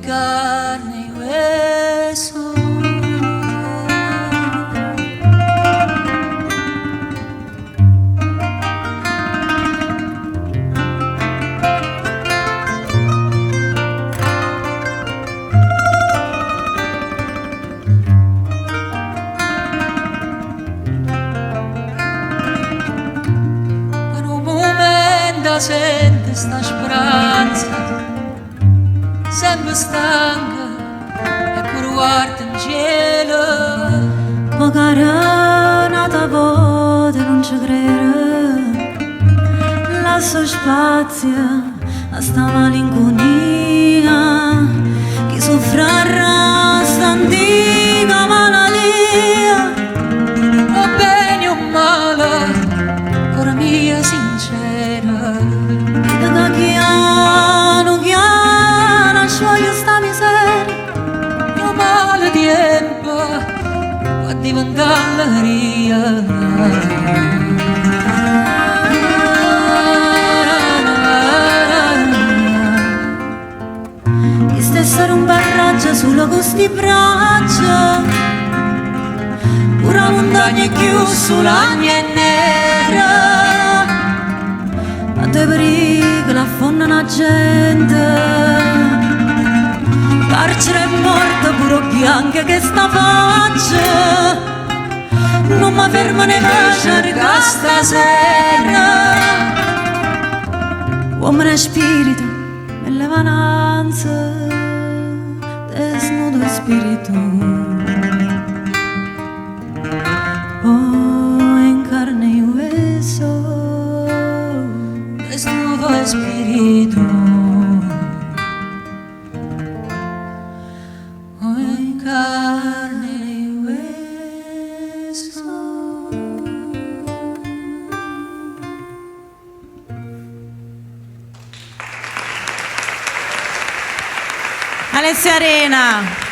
carne y hueso. Sente sta speranza sempre stanca e pure guarda in cielo. Magari nata volta non ci credere, lascio spazio a sta malinconia che soffrarà sta antica malattia. O bene o male, cuore mia sincera, da chiano chiano scioglie sta miseria. mio male tempo può diventare l'aria. Che stessero un barraggio solo con sti braccia, una montagna è chiusa sulla mia nera. A te pericolo affonda la gente, carcere è morta pure bianca che sta faccia. Non mi fermo ne cerca stasera. Uomo e spirito, e le vananze, desnudo e spirito. Oh, in carne y hueso, Desnudo espíritu, hoy carne y hueso. Alessia Arena.